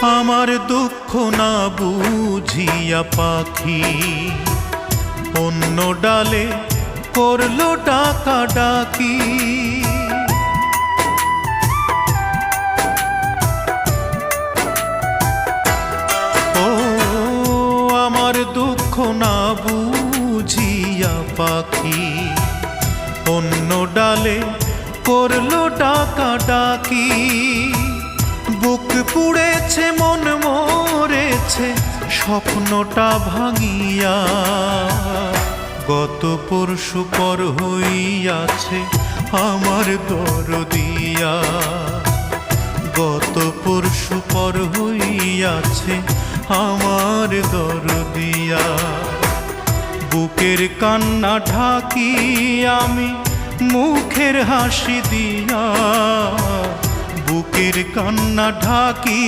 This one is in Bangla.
আমার দুঃখ না বুঝিয়া পাখি অন্য ডালে করলো ডাকা ডাকি। ও আমার দুঃখ না বুঝিয়া পাখি অন্য ডালে করলো ডাকা ডাকি। বুক পুড়েছে মন মরেছে স্বপ্নটা ভাঙিয়া, গত পরশু পর হইয়াছে আমার দরদিয়া। গত পরশু পর হইয়াছে আমার দরদিয়া। বুকের কান্না ঢাকি আমি মুখের হাসি দিয়া, বুকের কান্না ঢাকি